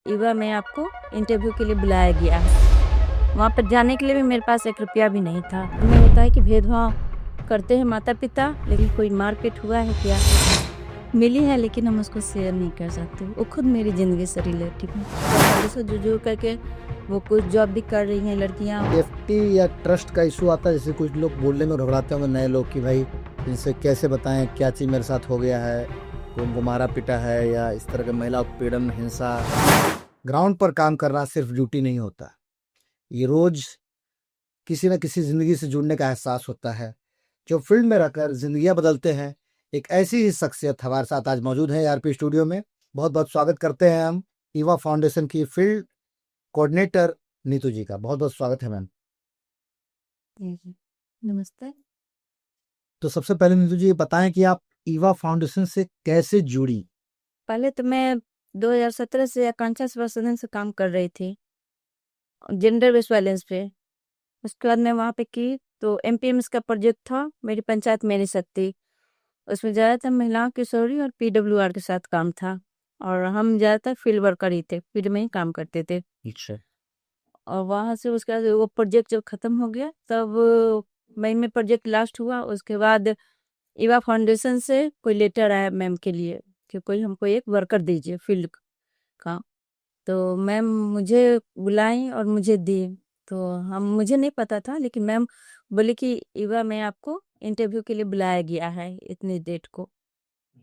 ईवा में आपको इंटरव्यू के लिए बुलाया गया है। वहाँ पर जाने के लिए भी मेरे पास 1 रुपया भी नहीं था। हमें होता है कि भेदभाव करते हैं माता-पिता, लेकिन कोई मारपीट हुआ है क्या? मिली है, लेकिन हम उसको शेयर नहीं कर सकते। वो खुद मेरी ज़िंदगी से रिलेटिव है। जैसे जुझुर करके वो कुछ जॉब भी कर रही हैं लड़कियाँ। सेफ्टी या ट्रस्ट का इशू आता है, जैसे कुछ लोग बोलने में घबराते होंगे नए लोग कि भाई इनसे कैसे बताएं क्या चीज़ मेरे साथ हो गया है, कोई उनको मारा पीटा है या इस तरह के महिला उत्पीड़न हिंसा। ग्राउंड पर काम करना सिर्फ ड्यूटी नहीं होता, ये रोज किसी न किसी जिंदगी से जुड़ने का एहसास होता है। जो फील्ड में रहकर जिंदगियां बदलते हैं, एक ऐसी ही शख्सियत हमारे साथ आज मौजूद है आरपी स्टूडियो में। बहुत बहुत स्वागत करते हैं हम ईवा फाउंडेशन की फील्ड कोऑर्डिनेटर नीतू जी का। बहुत बहुत स्वागत है मैम। नमस्ते। तो सबसे पहले नीतू जी ये बताएं कि आप ईवा फाउंडेशन से कैसे जुड़ी। पहले तो मैं 2017 से आकांक्षा सेवा सदन से काम कर रही थी, जेंडर बेस्ड वायलेंस पे। उसके बाद मैं वहाँ पे की तो एमपीएमएस का प्रोजेक्ट था, मेरी पंचायत मेरी शक्ति। उसमें ज़्यादातर महिलाओं किशोरी और पीडब्ल्यूआर के साथ काम था, और हम ज़्यादातर फील्ड वर्कर ही थे, फील्ड में ही काम करते थे। अच्छा। और वहाँ से उसके बाद वो प्रोजेक्ट जब ख़त्म हो गया, तब मई में प्रोजेक्ट लास्ट हुआ। उसके बाद ईवा फाउंडेशन से कोई लेटर आया मैम के लिए कि कोई हमको एक वर्कर दीजिए फील्ड का। तो मैम मुझे बुलाई और मुझे दी। तो हम मुझे नहीं पता था, लेकिन मैम बोली कि ईवा में आपको इंटरव्यू के लिए बुलाया गया है इतनी डेट को।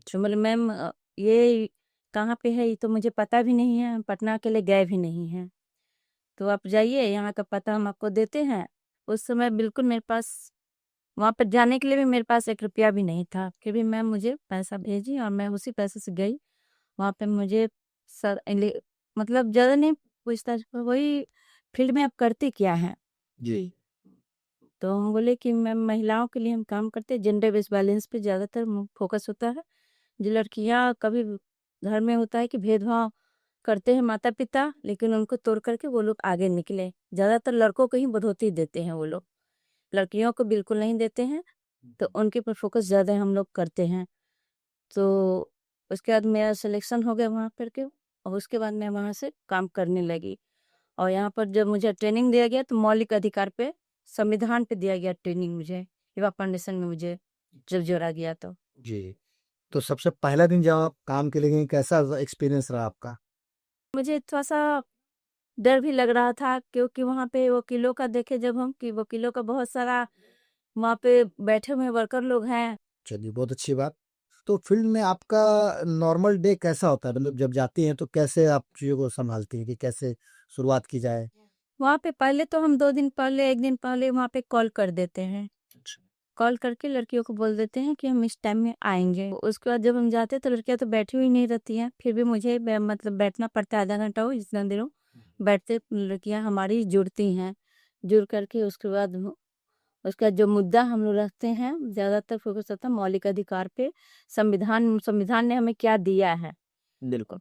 तो बोले मैम ये कहाँ पे है, ये तो मुझे पता भी नहीं है, हम पटना के लिए गए भी नहीं हैं। तो आप जाइए, यहाँ का पता हम आपको देते हैं। उस समय बिल्कुल मेरे पास वहाँ पर जाने के लिए भी मेरे पास 1 रुपया भी नहीं था। फिर भी मैम मुझे पैसा भेजी और मैं उसी पैसे से गई। वहाँ पे मुझे सर मतलब ज़्यादा नहीं पूछताछ, वही फील्ड में आप करते क्या हैं? जी। तो हम बोले कि मैम महिलाओं के लिए हम काम करते हैं, जेंडर बेस्ड वायलेंस पे ज़्यादातर फोकस होता है। जो लड़कियाँ कभी घर में होता है कि भेदभाव करते हैं माता पिता, लेकिन उनको तोड़ करके वो लोग आगे निकले। ज़्यादातर लड़कों को ही बढ़ोतरी देते हैं वो लोग, लड़कियों को बिल्कुल नहीं देते हैं। तो उनके पर फोकस ज़्यादा हम लोग करते हैं। तो उसके बाद मेरा सिलेक्शन हो गया वहाँ पर के, और उसके बाद मैं वहाँ से काम करने लगी। और यहाँ पर जब मुझे ट्रेनिंग दिया गया, तो मौलिक अधिकार पे, संविधान पे दिया गया ट्रेनिंग मुझे, युवा फाउंडेशन में मुझे जब जोड़ा गया तो। जी। तो सबसे पहला दिन जब आप काम के लिए गई, कैसा एक्सपीरियंस रहा आपका? मुझे थोड़ा-सा डर भी लग रहा था, क्योंकि वहाँ पे वकीलों का देखे जब हम कि वकीलों का बहुत सारा वहाँ पे बैठे हुए वर्कर लोग हैं। चलिए, बहुत अच्छी बात। तो फील्ड में आपका नॉर्मल डे कैसा होता है? मतलब जब जाती हैं तो कैसे आप चीज़ों को सँभालती हैं कि कैसे शुरुआत की जाए? वहाँ पे पहले तो हम 2 दिन पहले, 1 दिन पहले वहाँ पे कॉल कर देते हैं। अच्छा। कॉल करके लड़कियों को बोल देते हैं कि हम इस टाइम में आएँगे। उसके बाद जब हम जाते हैं तो लड़कियाँ तो बैठी हुई नहीं रहती हैं, फिर भी मुझे मतलब बैठना पड़ता है, आधा घंटा हो जितना देर हो, बैठते लड़कियाँ हमारी जुड़ती हैं। जुड़ करके उसके बाद उसका जो मुद्दा हम लोग रखते हैं, ज़्यादातर फोकस होता है मौलिक अधिकार पे। संविधान संविधान ने हमें क्या दिया है, बिल्कुल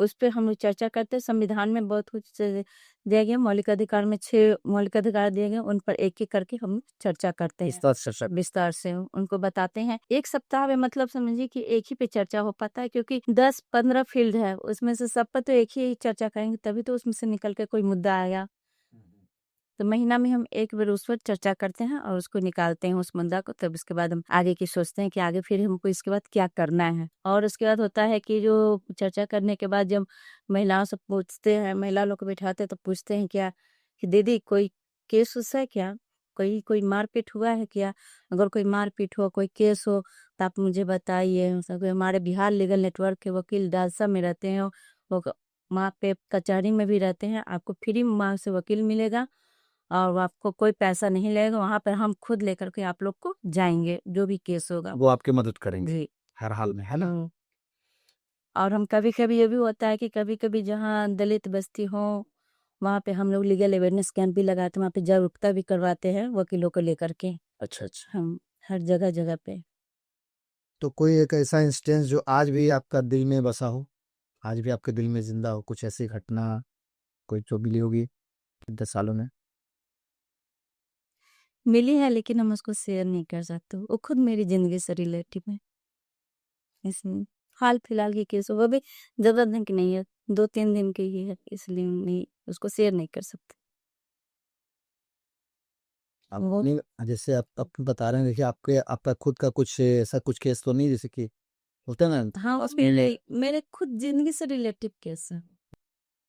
उस पे हम लोग चर्चा करते हैं। संविधान में बहुत कुछ दिया गया, मौलिक अधिकार में 6 मौलिक अधिकार दिए गए, उन पर एक-एक करके हम चर्चा करते हैं। विस्तार से उनको बताते हैं। 1 सप्ताह में मतलब समझिए कि एक ही पे चर्चा हो पाता है, क्योंकि 10-15 फील्ड है, उसमें से सब पर तो एक ही चर्चा करेंगे, तभी तो उसमें से निकल के कोई मुद्दा आएगा। तो महीना में हम 1 बार उस पर चर्चा करते हैं और उसको निकालते हैं उस मुद्दा को। तब उसके बाद हम आगे की सोचते हैं कि आगे फिर हमको इसके बाद क्या करना है। और उसके बाद होता है कि जो चर्चा करने के बाद जब महिलाओं से पूछते हैं, महिला लोग को बिठाते हैं तो पूछते हैं क्या कि दीदी कोई केस उस है क्या? कोई कोई मारपीट हुआ है क्या? अगर कोई मारपीट हो, कोई केस हो तो आप मुझे बताइए। सब हमारे बिहार लीगल नेटवर्क के वकील डालसा में रहते हैं, वो वहाँ पे कचहरी में भी रहते हैं। आपको फ्री में वहाँ से वकील मिलेगा, और वो आपको कोई पैसा नहीं लगेगा। वहाँ पर हम खुद लेकर के आप लोग को जाएँगे, जो भी केस होगा। वो आपकी मदद करेंगे जी। हर हाल में, है ना? और हम कभी-कभी ये भी होता है कि कभी-कभी जहाँ दलित बस्ती हो, वहाँ पे हम लोग लीगल अवेयरनेस कैंप भी लगाते हैं, वहाँ पे जागरूकता भी करवाते हैं वकीलों को लेकर के। अच्छा, अच्छा। हम हर जगह-जगह पे। तो कोई एक ऐसा इंसिडेंस जो आज भी आपका दिल में बसा हो, आज भी आपके दिल में ज़िंदा हो, कुछ ऐसी घटना कोई जो मिली होगी 10 सालों में? मिली है, लेकिन हम उसको शेयर नहीं कर सकते। वो खुद मेरी ज़िंदगी से रिलेटिव है, इसमें। हाल फिलहाल की केस है, वो भी ज़्यादा दिन की नहीं है, 2-3 दिन की ही है, इसलिए नहीं उसको शेयर नहीं कर सकते। वो आपने जैसे आप बता रहे हैं, देखिए आपका खुद का कुछ ऐसा कुछ केस तो नहीं, जैसे कि होता है ना। हाँ, वो मेरे खुद ज़िंदगी से रिलेटिव केस है।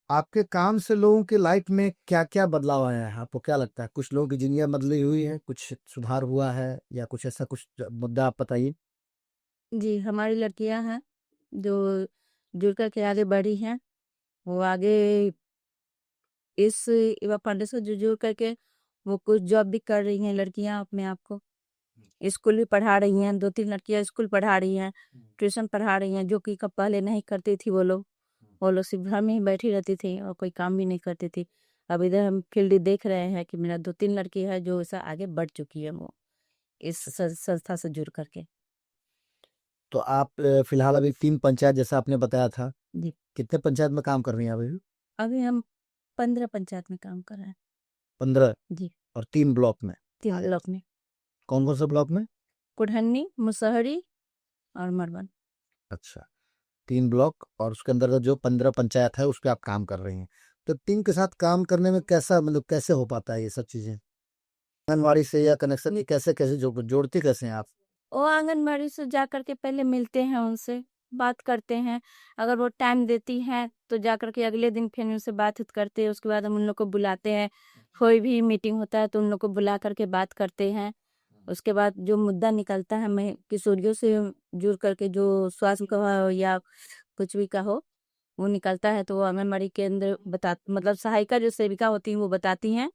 आपके काम से लोगों की लाइफ में क्या-क्या बदलाव आया है? आपको क्या लगता है? कुछ लोगों की ज़िंदगियाँ बदली हुई है, कुछ सुधार हुआ है या कुछ ऐसा कुछ मुद्दा आप बताइए? जी, हमारी लड़कियाँ हैं, जो जुड़ कर के आगे बढ़ी हैं, वो आगे इस युवा फाउंडेशन से जुड़ करके वो कुछ जॉब भी कर रही हैं लड़कियां अपने आप को, स्कूल भी पढ़ा रही हैं, 2-3 लड़कियां स्कूल पढ़ा रही हैं, ट्यूशन पढ़ा रही हैं, जो कि पहले नहीं करती थी वो लोग सिर्फ घर में ही बैठी रहती थी और कोई काम भी नहीं करती थी। अब इधर हम फील्ड देख रहे हैं कि मेरा 2-3 लड़की है जो ऐसा आगे बढ़ चुकी है, वो इस संस्था से जुड़ करके। तो आप फिलहाल अभी 3 पंचायत जैसा आपने बताया था, जी, कितने पंचायत में काम कर रही हैं अभी? अभी हम 15 पंचायत में काम कर रहे हैं। 15 जी, और 3 ब्लॉक में। 3 ब्लॉक में, कौन-कौन से ब्लॉक में? कुढ़नी, मुसहरी और मरवन। अच्छा, 3 ब्लॉक और उसके अंदर जो 15 पंचायत है, उस पे आप काम कर रही हैं। तो टीम के साथ काम करने में कैसा, मतलब कैसे हो पाता है ये सब चीज़ें? आंगनवाड़ी से या कनेक्शन ये कैसे-कैसे जोड़ती कैसे हैं आप? वो आंगनबाड़ी से जा कर के पहले मिलते हैं उनसे, बात करते हैं। अगर वो टाइम देती हैं तो जा कर के अगले दिन फिर उनसे बात-उत करते हैं। उसके बाद हम उन लोग को बुलाते हैं। कोई भी मीटिंग होता है तो उन लोग को बुला कर के बात करते हैं। उसके बाद जो मुद्दा निकलता है, मैं किशोरियों से जुड़ कर के जो स्वास्थ्य का हो या कुछ भी का हो, वो निकलता है तो वो आंगनबाड़ी के अंदर मतलब सहायिका जो सेविका होती हैं वो बताती हैं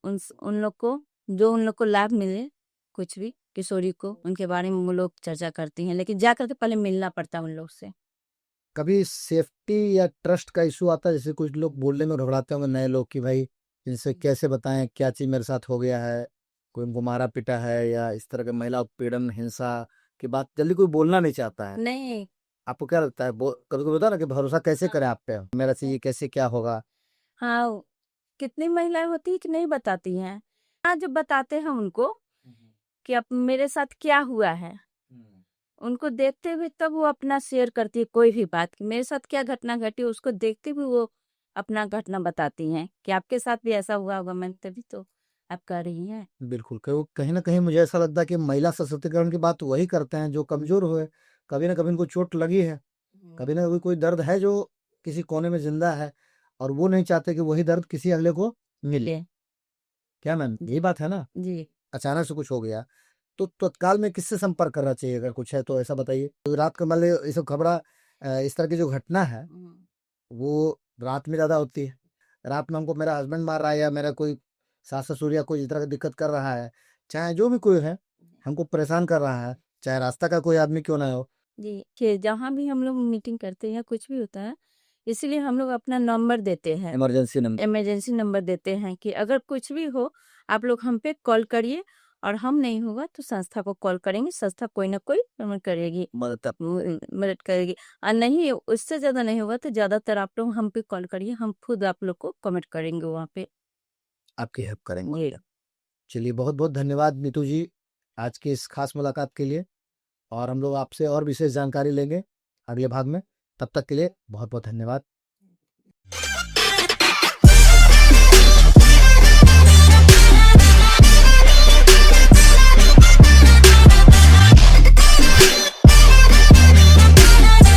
उन लोग को, जो उन लोग को लाभ मिले, कुछ भी किशोरी को, उनके बारे में वो लोग चर्चा करती हैं, लेकिन जा कर के पहले मिलना पड़ता है उन लोग से। कभी सेफ्टी या ट्रस्ट का इश्यू आता है? जैसे कुछ लोग बोलने में घबराते होंगे नए लोग कि भाई इनसे कैसे बताएँ क्या चीज़ मेरे साथ हो गया है? कोई उनको मारा-पीटा है या इस तरह के महिला उत्पीड़न, हिंसा की बात जल्दी कोई बोलना नहीं चाहता है। नहीं। आपको क्या लगता है, कभी-कभी होता है ना कि भरोसा कैसे हाँ, करें आप पे? मेरा से ये कैसे क्या होगा? हाँ, कितनी महिलाएँ होती हैं कि नहीं बताती हैं। हाँ, जब बताते हैं उनको कि अब मेरे साथ क्या हुआ है, उनको देखते हुए तब वो अपना शेयर करती है कोई भी बात कि मेरे साथ क्या घटना घटी, उसको देखते हुए वो अपना घटना बताती हैं कि आपके साथ भी ऐसा हुआ होगा, मैंने तभी तो आप कह रही हैं। बिल्कुल, कहीं न कहीं मुझे ऐसा लगता है कि महिला सशक्तिकरण की बात वही करते हैं जो कमज़ोर हुए। कभी न कभी उनको चोट लगी है, कभी न कभी कोई दर्द है जो किसी कोने में ज़िंदा है और वो नहीं चाहते कि वही दर्द किसी अगले को मिले। ले क्या मैम, जी, यही बात है ना? जी। अचानक से कुछ हो गया, तो तत्काल में किससे संपर्क करना चाहिए, अगर कुछ है तो ऐसा बताइए? तो रात को मान लीजिए ये सब खबरा इस तरह की जो घटना है, वो रात में ज़्यादा होती है। रात में हमको मेरा हस्बैंड मार रहा है या मेरा कोई सास-ससुर या कोई इस तरह की दिक्कत कर रहा है, चाहे जो भी कोई है, हमको परेशान कर रहा है, चाहे रास्ता का कोई आदमी क्यों ना हो। जी, कि जहाँ भी हम लोग मीटिंग करते हैं, कुछ भी होता है, इसीलिए हम लोग अपना नंबर देते हैं, इमरजेंसी नंबर। इमरजेंसी नंबर देते हैं कि अगर कुछ भी हो, आप लोग हम पे कॉल करिए और हम नहीं होगा तो संस्था को कॉल करेंगे, संस्था कोई ना कोई पेमेंट करेगी, मदद मदद करेगी। और नहीं, उससे ज़्यादा नहीं होगा तो ज़्यादातर आप लोग हम पे कॉल करिए, हम खुद आप लोग को कमेंट करेंगे वहाँ पे। आपकी हेल्प जी। करेंगे। चलिए बहुत-बहुत धन्यवाद नीतू जी, आज की इस खास मुलाकात के लिए, और हम लोग आपसे और विशेष जानकारी लेंगे अगले भाग में। तब तक के लिए बहुत-बहुत धन्यवाद।